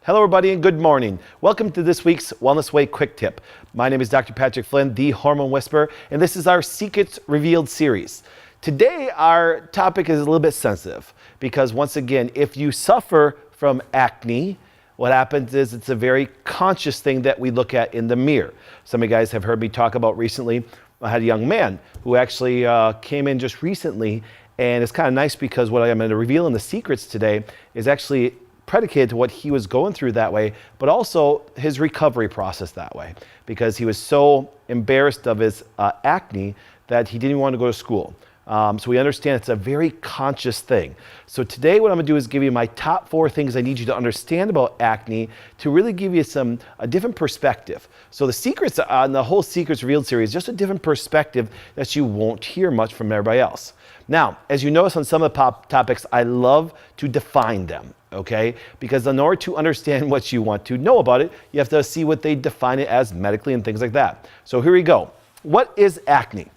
Hello everybody and good morning. Welcome to this week's Wellness Way Quick Tip. My name is Dr. Patrick Flynn, the Hormone Whisperer, and this is our Secrets Revealed series. Today our topic is a little bit sensitive because once again, if you suffer from acne, what happens is it's a very conscious thing that we look at in the mirror. Some of you guys have heard me talk about recently. I had a young man who actually came in just recently, and it's kind of nice because what I'm going to reveal in the secrets today is actually predicated to what he was going through that way, but also his recovery process that way, because he was so embarrassed of his acne that he didn't want to go to school. So we understand it's a very conscious thing. So today what I'm going to do is give you my top 4 things I need you to understand about acne to really give you a different perspective. So the secrets on the whole Secrets Revealed series is just a different perspective that you won't hear much from everybody else. Now, as you notice on some of the topics, I love to define them. Okay? Because in order to understand what you want to know about it, you have to see what they define it as medically and things like that. So here we go. What is acne?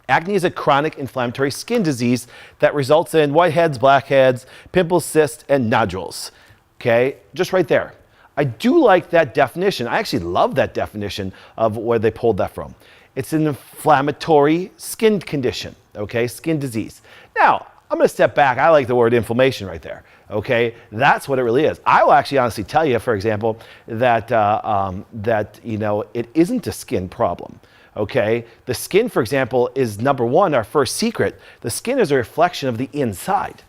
Acne is a chronic inflammatory skin disease that results in whiteheads, blackheads, pimples, cysts, and nodules. Okay? Just right there. I do like that definition. I actually love that definition of where they pulled that from. It's an inflammatory skin condition. Okay? Skin disease. Now, I'm going to step back. I like the word inflammation right there. Okay, that's what it really is. I will actually honestly tell you, for example, that it isn't a skin problem. Okay, the skin, for example, is number one, our first secret. The skin is a reflection of the inside.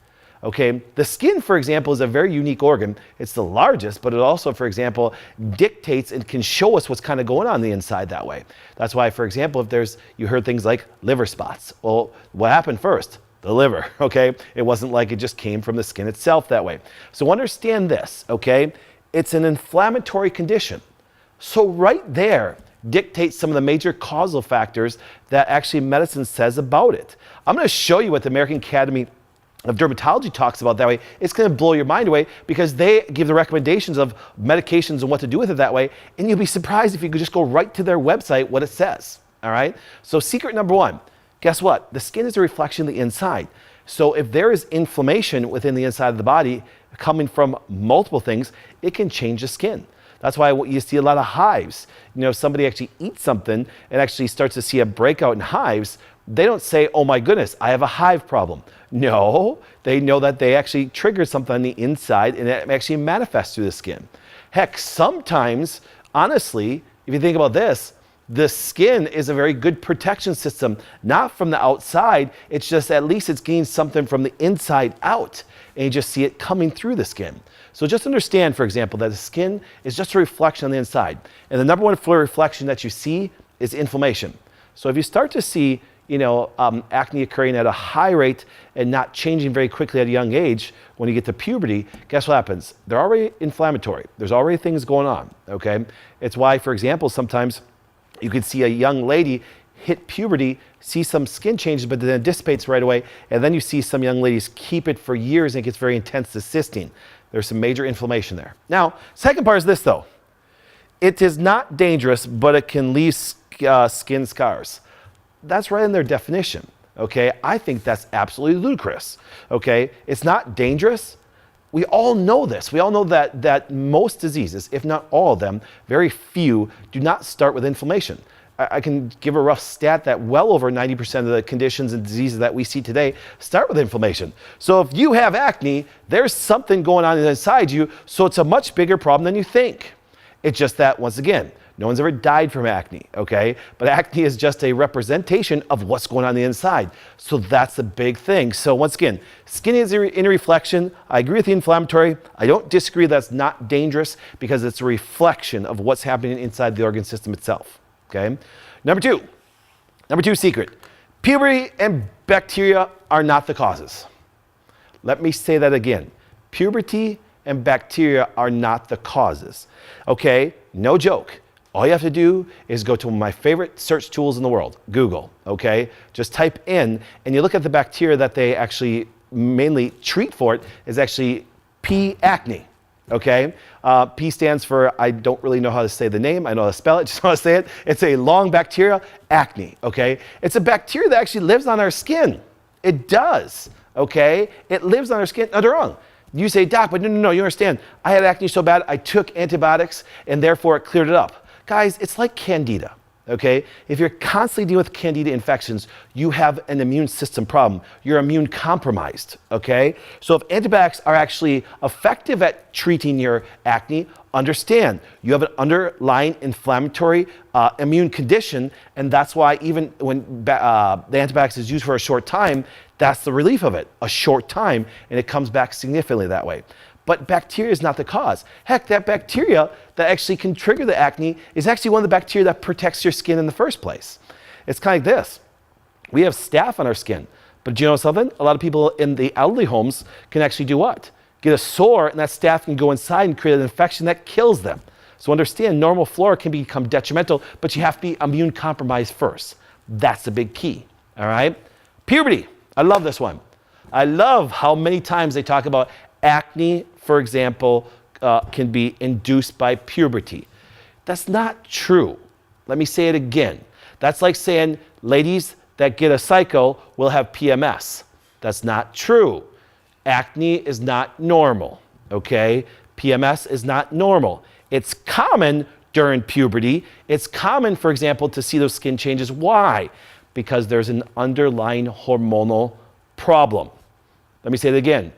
Okay, the skin, for example, is a very unique organ. It's the largest, but it also, for example, dictates and can show us what's kind of going on the inside that way. That's why, for example, if you heard things like liver spots. Well, what happened first? The liver, okay? It wasn't like it just came from the skin itself that way. So understand this, okay? It's an inflammatory condition. So right there dictates some of the major causal factors that actually medicine says about it. I'm going to show you what the American Academy of Dermatology talks about that way. It's going to blow your mind away because they give the recommendations of medications and what to do with it that way, and you'll be surprised if you could just go right to their website what it says, all right? So secret number 1. Guess what? The skin is a reflection of the inside. So if there is inflammation within the inside of the body coming from multiple things, it can change the skin. That's why you see a lot of hives. You know, if somebody actually eats something and actually starts to see a breakout in hives, they don't say, oh my goodness, I have a hive problem. No, they know that they actually trigger something on the inside and it actually manifests through the skin. Heck, sometimes, honestly, if you think about this, the skin is a very good protection system, not from the outside. It's just at least it's getting something from the inside out, and you just see it coming through the skin. So just understand, for example, that the skin is just a reflection on the inside. And the number one reflection that you see is inflammation. So if you start to see, acne occurring at a high rate and not changing very quickly at a young age, when you get to puberty, guess what happens? They're already inflammatory. There's already things going on, okay? It's why, for example, sometimes you could see a young lady hit puberty, see some skin changes, but then it dissipates right away. And then you see some young ladies keep it for years and it gets very intense to cysting. There's some major inflammation there. Now, second part is this though. It is not dangerous, but it can leave skin scars. That's right in their definition, okay? I think that's absolutely ludicrous, okay? It's not dangerous. We all know this. We all know that most diseases, if not all of them, very few, do not start with inflammation. I can give a rough stat that well over 90% of the conditions and diseases that we see today start with inflammation. So if you have acne, there's something going on inside you, so it's a much bigger problem than you think. It's just that, once again, no one's ever died from acne, okay? But acne is just a representation of what's going on the inside. So that's the big thing. So once again, skin is in reflection. I agree with the inflammatory. I don't disagree that's not dangerous because it's a reflection of what's happening inside the organ system itself, okay? Number two secret. Puberty and bacteria are not the causes. Let me say that again. Puberty and bacteria are not the causes, okay? No joke. All you have to do is go to one of my favorite search tools in the world, Google, okay? Just type in, and you look at the bacteria that they actually mainly treat for it is actually P. acne, okay? P stands for, I don't really know how to say the name. I know how to spell it, just know how to say it. It's a long bacteria, acne, okay? It's a bacteria that actually lives on our skin. It does, okay? It lives on our skin. No, they're wrong. You say, doc, but no, you understand. I had acne so bad, I took antibiotics and therefore it cleared it up. Guys, it's like candida, okay? If you're constantly dealing with candida infections, you have an immune system problem. You're immune compromised, okay? So if antibiotics are actually effective at treating your acne, understand you have an underlying inflammatory immune condition, and that's why even when the antibiotics is used for a short time, that's the relief of it, a short time, and it comes back significantly that way. But bacteria is not the cause. Heck, that bacteria that actually can trigger the acne is actually one of the bacteria that protects your skin in the first place. It's kind of like this. We have staph on our skin, but do you know something? A lot of people in the elderly homes can actually do what? Get a sore, and that staph can go inside and create an infection that kills them. So understand, normal flora can become detrimental, but you have to be immune compromised first. That's the big key, all right? Puberty. I love this one. I love how many times they talk about acne, for example, can be induced by puberty. That's not true. Let me say it again. That's like saying ladies that get a cycle will have PMS. That's not true. Acne is not normal, okay? PMS is not normal. It's common during puberty. It's common, for example, to see those skin changes. Why? Because there's an underlying hormonal problem. Let me say it again,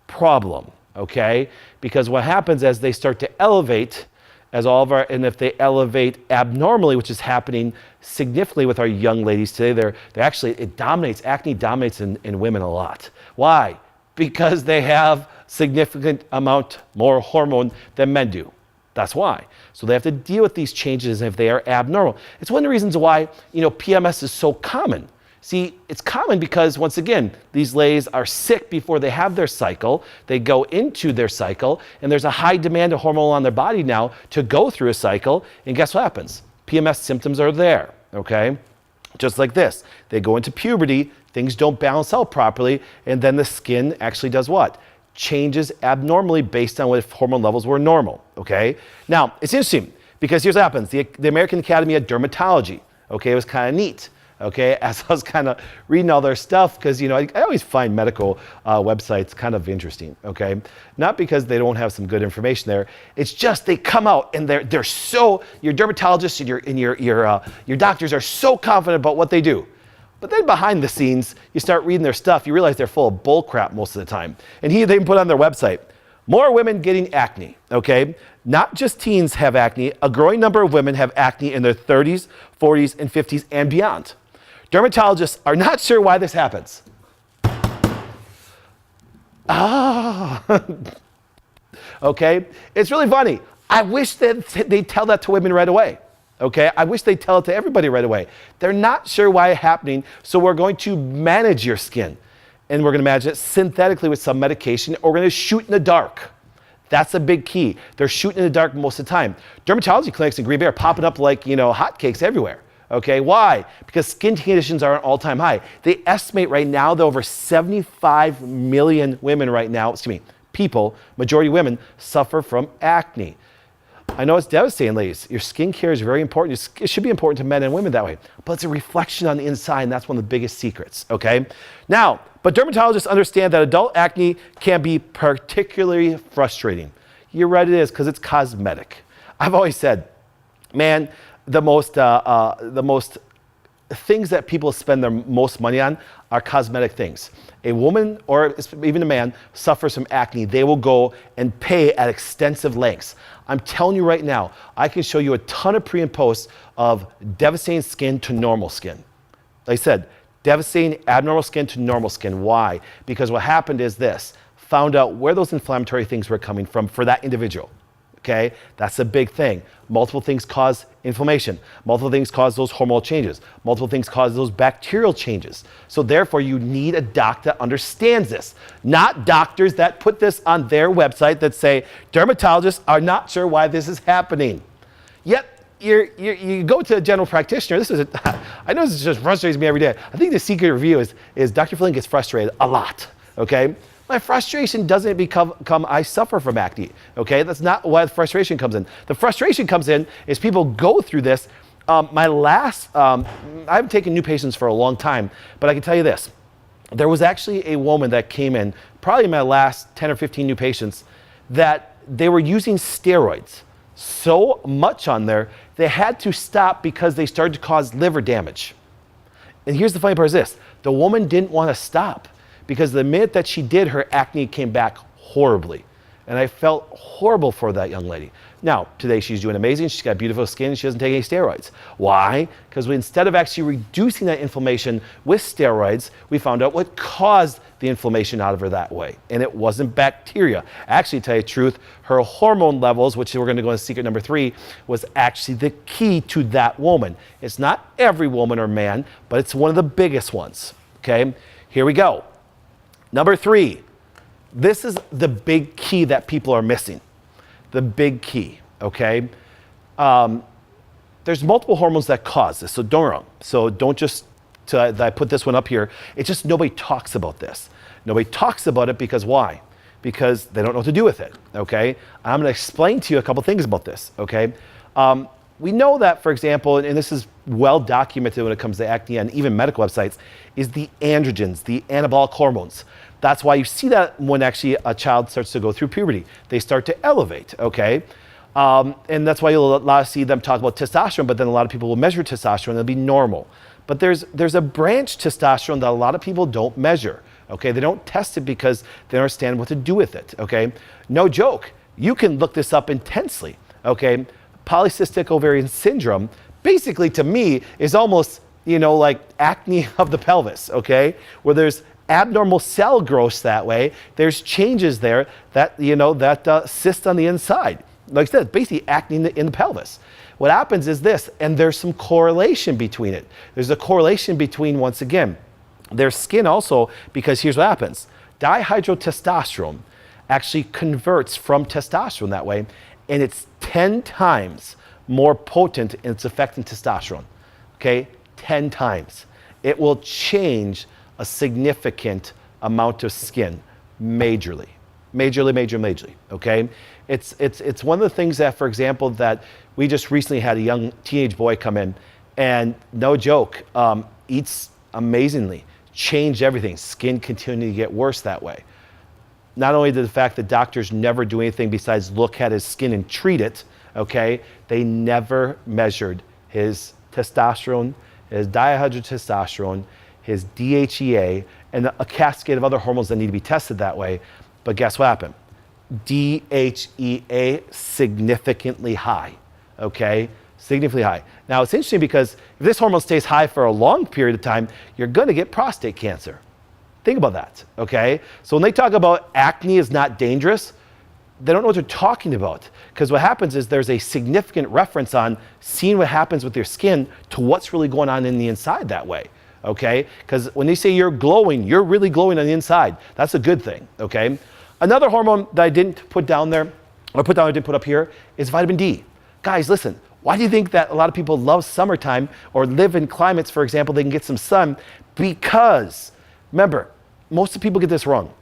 problem, okay? Because what happens as they start to elevate, and if they elevate abnormally, which is happening significantly with our young ladies today, acne dominates in women a lot. Why? Because they have significant amount more hormone than men do. That's why. So they have to deal with these changes if they are abnormal. It's one of the reasons why, PMS is so common. See, it's common because, once again, these ladies are sick before they have their cycle. They go into their cycle, and there's a high demand of hormone on their body now to go through a cycle. And guess what happens? PMS symptoms are there, okay? Just like this. They go into puberty, things don't balance out properly, and then the skin actually does what? Changes abnormally based on what if hormone levels were normal, okay? Now, it's interesting because here's what happens. The American Academy of Dermatology, okay, it was kind of neat. Okay, as I was kind of reading all their stuff, because I always find medical websites kind of interesting. Okay, not because they don't have some good information there. It's just they come out and they're so, your dermatologists and your doctors are so confident about what they do. But then behind the scenes, you start reading their stuff, you realize they're full of bull crap most of the time. And they even put on their website, more women getting acne. Okay, not just teens have acne. A growing number of women have acne in their 30s, 40s, and 50s and beyond. Dermatologists are not sure why this happens. Okay, it's really funny. I wish that they'd tell that to women right away. Okay, I wish they'd tell it to everybody right away. They're not sure why it's happening, so we're going to manage your skin. And we're going to manage it synthetically with some medication, or we're going to shoot in the dark. That's a big key. They're shooting in the dark most of the time. Dermatology clinics in Green Bay are popping up like, hotcakes everywhere. Okay, why? Because skin conditions are at an all-time high. They estimate right now that over 75 million women right now, people, majority women, suffer from acne. I know it's devastating, ladies. Your skincare is very important. It should be important to men and women that way. But it's a reflection on the inside, and that's one of the biggest secrets, okay? Now, but dermatologists understand that adult acne can be particularly frustrating. You're right, it is, because it's cosmetic. I've always said, man, the most things that people spend their most money on are cosmetic things. A woman or even a man suffers from acne, they will go and pay at extensive lengths. I'm telling you right now, I can show you a ton of pre and posts of devastating skin to normal skin. Like I said, devastating abnormal skin to normal skin. Why? Because what happened is this, found out where those inflammatory things were coming from for that individual. Okay, that's a big thing. Multiple things cause inflammation. Multiple things cause those hormonal changes. Multiple things cause those bacterial changes. So therefore, you need a doctor that understands this. Not doctors that put this on their website that say, dermatologists are not sure why this is happening. Yet, you go to a general practitioner. I know this just frustrates me every day. I think the secret review is Dr. Flynn gets frustrated a lot, okay? My frustration doesn't become I suffer from acne, okay? That's not why the frustration comes in. The frustration comes in is people go through this. I haven't taken new patients for a long time, but I can tell you this. there was actually a woman that came in, probably my last 10 or 15 new patients, that they were using steroids so much on there, they had to stop because they started to cause liver damage. And here's the funny part is this, the woman didn't want to stop because the minute that she did, her acne came back horribly. And I felt horrible for that young lady. Now, today she's doing amazing. She's got beautiful skin. She doesn't take any steroids. Why? Because instead of actually reducing that inflammation with steroids, we found out what caused the inflammation out of her that way. And it wasn't bacteria. Actually, to tell you the truth, her hormone levels, which we're going to go into secret number 3, was actually the key to that woman. It's not every woman or man, but it's one of the biggest ones. Okay, here we go. Number 3. This is the big key that people are missing. The big key, okay? There's multiple hormones that cause this, so don't get me wrong. So don't just, I put this one up here. It's just nobody talks about this. Nobody talks about it because why? Because they don't know what to do with it, okay? I'm gonna explain to you a couple things about this, okay? We know that, for example, and this is well documented when it comes to acne and even medical websites, is the androgens, the anabolic hormones. That's why you see that when actually a child starts to go through puberty. They start to elevate, okay? And that's why you'll a lot see them talk about testosterone, but then a lot of people will measure testosterone, it'll be normal. But there's a branch testosterone that a lot of people don't measure, okay? They don't test it because they don't understand what to do with it, okay? No joke, you can look this up intensely, okay? Polycystic ovarian syndrome, basically to me, is almost, like acne of the pelvis, okay? Where there's abnormal cell growth that way, there's changes there that, cyst on the inside. Like I said, basically acne in the pelvis. What happens is this, and there's some correlation between it. There's a correlation between, once again, their skin also, because here's what happens. Dihydrotestosterone actually converts from testosterone that way, and it's 10 times more potent in its effect than testosterone, okay? 10 times. It will change a significant amount of skin, majorly, okay? It's one of the things that, for example, that we just recently had a young teenage boy come in and no joke, eats amazingly, changed everything, skin continued to get worse that way. Not only did the fact that doctors never do anything besides look at his skin and treat it, okay, they never measured his testosterone, his dihydrotestosterone, his DHEA, and a cascade of other hormones that need to be tested that way. But guess what happened? DHEA significantly high, okay? Significantly high. Now it's interesting because if this hormone stays high for a long period of time, you're gonna get prostate cancer. Think about that, okay? So when they talk about acne is not dangerous, they don't know what they're talking about. Because what happens is there's a significant reference on seeing what happens with your skin to what's really going on in the inside that way. Okay, because when they say you're glowing, you're really glowing on the inside. That's a good thing, okay? Another hormone that I didn't put down there, or I didn't put up here, is vitamin D. Guys, listen, why do you think that a lot of people love summertime or live in climates, for example, they can get some sun? Because, remember, most of the people get this wrong.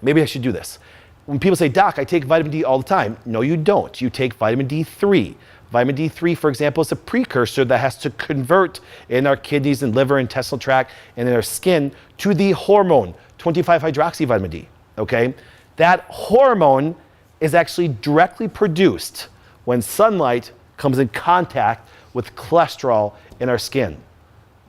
Maybe I should do this. When people say, Doc, I take vitamin D all the time. No, you don't. You take vitamin D3. Vitamin D3, for example, is a precursor that has to convert in our kidneys and liver, intestinal tract, and in our skin to the hormone, 25-hydroxy vitamin D, okay? That hormone is actually directly produced when sunlight comes in contact with cholesterol in our skin.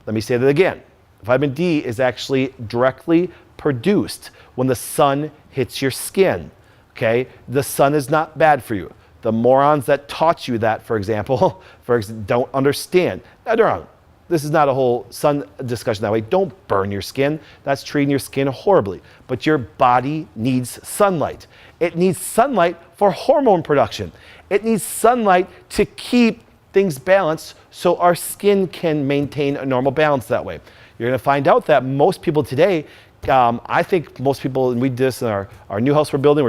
Let me say that again. Vitamin D is actually directly produced when the sun hits your skin, okay? The sun is not bad for you. The morons that taught you that, for example, don't understand. Now, they're wrong. This is not a whole sun discussion that way. Don't burn your skin. That's treating your skin horribly. But your body needs sunlight. It needs sunlight for hormone production. It needs sunlight to keep things balanced so our skin can maintain a normal balance that way. You're going to find out that most people today, I think most people, and we did this in our new house we're building,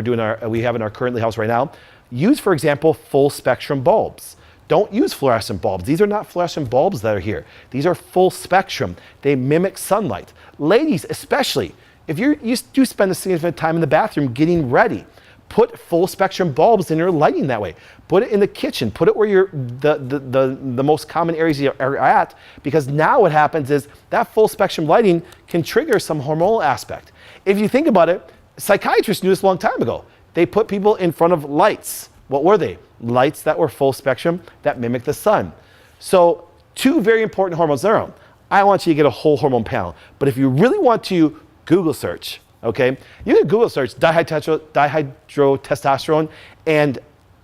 we have in our currently house right now, use, for example, full spectrum bulbs. Don't use fluorescent bulbs. These are not fluorescent bulbs that are here. These are full spectrum. They mimic sunlight. Ladies, especially, if you do spend a significant time in the bathroom getting ready, Put full spectrum bulbs in your lighting that way. Put it in the kitchen. Put it where the most common areas are at, because now what happens is that full spectrum lighting can trigger some hormonal aspect. If you think about it, psychiatrists knew this a long time ago. They put people in front of lights. What were they? Lights that were full spectrum that mimic the sun. So 2 very important hormones in their own. I want you to get a whole hormone panel. But if you really want to Google search, okay, you can Google search dihydrotestosterone and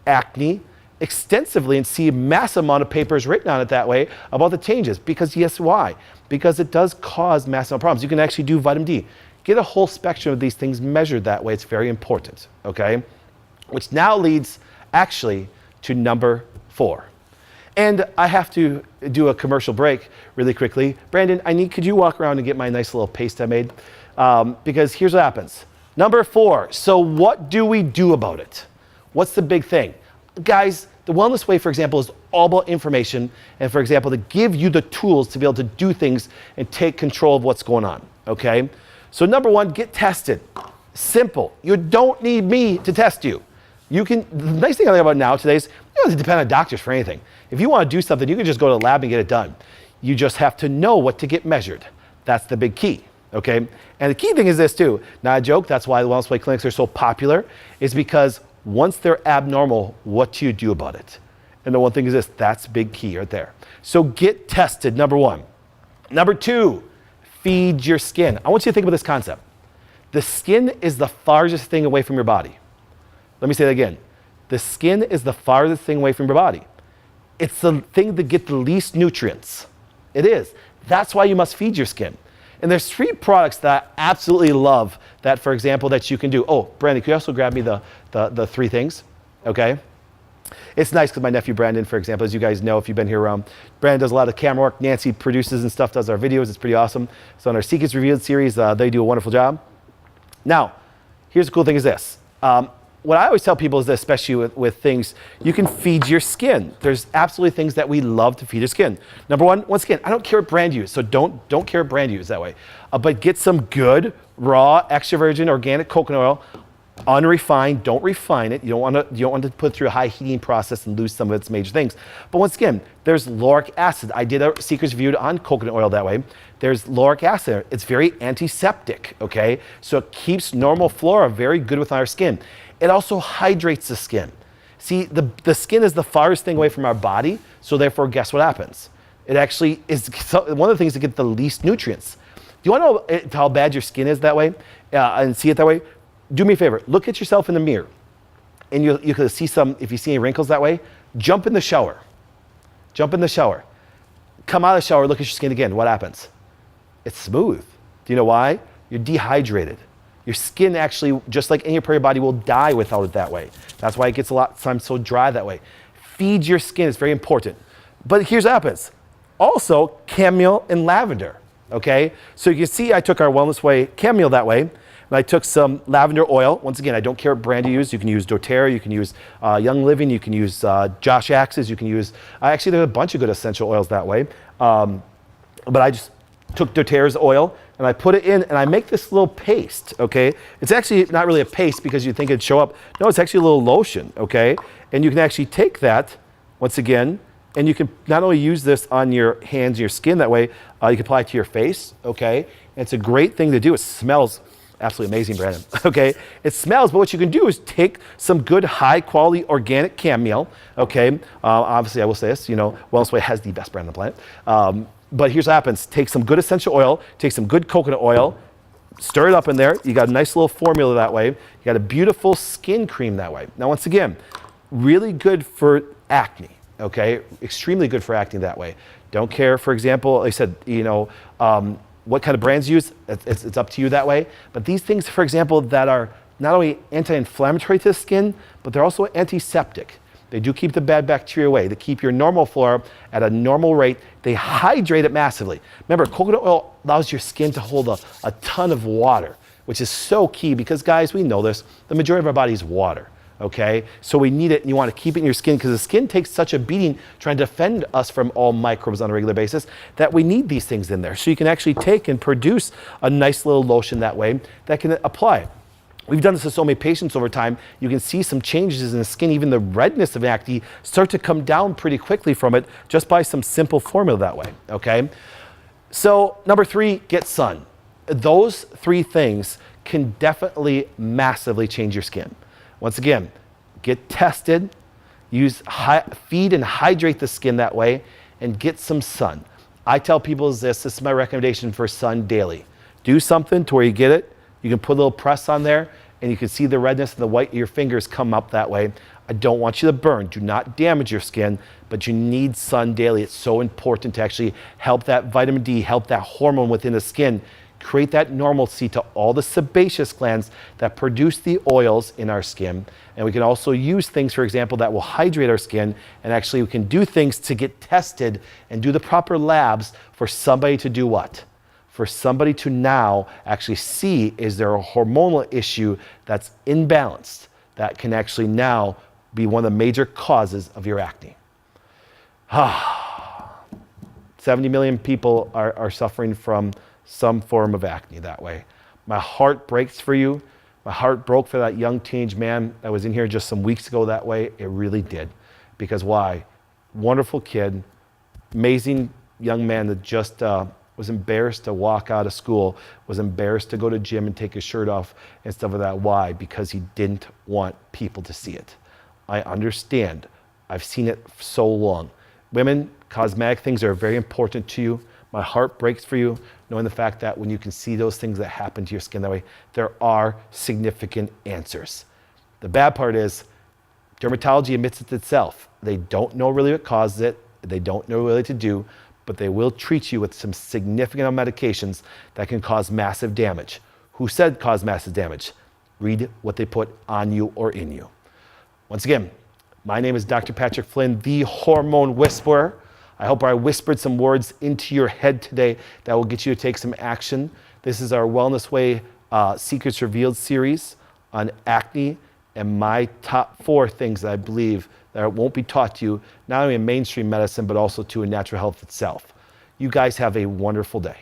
acne extensively and see a massive amount of papers written on it that way about the changes. Because yes, why? Because it does cause massive problems. You can actually do vitamin D. Get a whole spectrum of these things measured that way. It's very important, okay? Which now leads actually to number 4. And I have to do a commercial break really quickly. Brandon, could you walk around and get my nice little paste I made? Because here's what happens. Number 4, so what do we do about it? What's the big thing? Guys, the Wellness Way, for example, is all about information and, for example, to give you the tools to be able to do things and take control of what's going on, okay? So number 1, get tested. Simple. You don't need me to test you. The nice thing I like about now today is you don't have to depend on doctors for anything. If you want to do something, you can just go to the lab and get it done. You just have to know what to get measured. That's the big key, okay? And the key thing is this too, not a joke, that's why the Wellness Way clinics are so popular, is because once they're abnormal, what do you do about it? And the one thing is this, that's big key right there. So get tested, number 1. Number 2, feed your skin. I want you to think about this concept. The skin is the farthest thing away from your body. Let me say that again. The skin is the farthest thing away from your body. It's the thing that gets the least nutrients. It is. That's why you must feed your skin. And there's 3 products that I absolutely love that, for example, that you can do. Oh, Brandon, could you also grab me the 3 things? Okay. It's nice because my nephew Brandon, for example, as you guys know, if you've been here around, Brandon does a lot of camera work. Nancy produces and stuff, does our videos. It's pretty awesome. So on our Secrets Revealed series, they do a wonderful job. Now, here's the cool thing is this. What I always tell people is this, especially with things, you can feed your skin. There's absolutely things that we love to feed your skin. Number 1, once again, I don't care what brand you use, so don't care what brand you use that way. But get some good, raw, extra virgin, organic coconut oil, unrefined, don't refine it. You don't want to put it through a high heating process and lose some of its major things. But once again, there's lauric acid. I did a Secrets Reviewed on coconut oil that way. There's lauric acid. It's very antiseptic, okay? So it keeps normal flora very good with our skin. It also hydrates the skin. See, the skin is the farthest thing away from our body, so therefore, guess what happens? It actually is one of the things that get the least nutrients. Do you want to know how bad your skin is that way and see it that way? Do me a favor. Look at yourself in the mirror, and you can see if you see any wrinkles that way, jump in the shower. Jump in the shower. Come out of the shower, look at your skin again. What happens? It's smooth. Do you know why? You're dehydrated. Your skin actually, just like any part of your body, will die without it that way. That's why it gets a lot of times so dry that way. Feed your skin is very important. But here's what happens. Also, chamomile and lavender, okay? So you can see I took our Wellness Way chamomile that way, and I took some lavender oil. Once again, I don't care what brand you use. You can use doTERRA, you can use Young Living, you can use Josh Axe's, you can use, actually there's a bunch of good essential oils that way. But I just took doTERRA's oil, and I put it in, and I make this little paste, okay? It's actually not really a paste because you think it'd show up. No, it's actually a little lotion, okay? And you can actually take that, once again, and you can not only use this on your hands, your skin that way, you can apply it to your face, okay? And it's a great thing to do. It smells absolutely amazing, Brandon, okay? It smells, but what you can do is take some good, high-quality organic chamomile, okay? Obviously, I will say this, Wellness Way has the best brand on the planet. But here's what happens. Take some good essential oil, take some good coconut oil, stir it up in there. You got a nice little formula that way. You got a beautiful skin cream that way. Now, once again, really good for acne, okay? Extremely good for acne that way. Don't care, for example, like I said, what kind of brands you use, it's up to you that way. But these things, for example, that are not only anti-inflammatory to the skin, but they're also antiseptic. They do keep the bad bacteria away. They keep your normal flora at a normal rate. They hydrate it massively. Remember, coconut oil allows your skin to hold a ton of water, which is so key because, guys, we know this. The majority of our body is water, okay? So we need it, and you want to keep it in your skin because the skin takes such a beating trying to defend us from all microbes on a regular basis that we need these things in there. So you can actually take and produce a nice little lotion that way that can apply. We've done this with so many patients over time. You can see some changes in the skin, even the redness of acne start to come down pretty quickly from it just by some simple formula that way, okay? So number 3, get sun. Those 3 things can definitely massively change your skin. Once again, get tested, feed and hydrate the skin that way, and get some sun. I tell people this is my recommendation for sun daily. Do something to where you get it. You can put a little press on there and you can see the redness and the white of your fingers come up that way. I don't want you to burn. Do not damage your skin, but you need sun daily. It's so important to actually help that vitamin D, help that hormone within the skin, create that normalcy to all the sebaceous glands that produce the oils in our skin. And we can also use things, for example, that will hydrate our skin. And actually we can do things to get tested and do the proper labs for somebody to do what? For somebody to now actually see, is there a hormonal issue that's imbalanced that can actually now be one of the major causes of your acne. 70 million people are suffering from some form of acne that way. My heart breaks for you. My heart broke for that young teenage man that was in here just some weeks ago that way. It really did. Because why? Wonderful kid, amazing young man that just was embarrassed to walk out of school, was embarrassed to go to gym and take his shirt off and stuff like that. Why? Because he didn't want people to see it. I understand. I've seen it so long. Women, cosmetic things are very important to you. My heart breaks for you, knowing the fact that when you can see those things that happen to your skin that way, there are significant answers. The bad part is dermatology admits it itself. They don't know really what causes it. They don't know really what to do, but they will treat you with some significant medications that can cause massive damage. Who said cause massive damage? Read what they put on you or in you. Once again, my name is Dr. Patrick Flynn, the Hormone Whisperer. I hope I whispered some words into your head today that will get you to take some action. This is our Wellness Way Secrets Revealed series on acne and my top 4 things that I believe that won't be taught to you, not only in mainstream medicine, but also to in natural health itself. You guys have a wonderful day.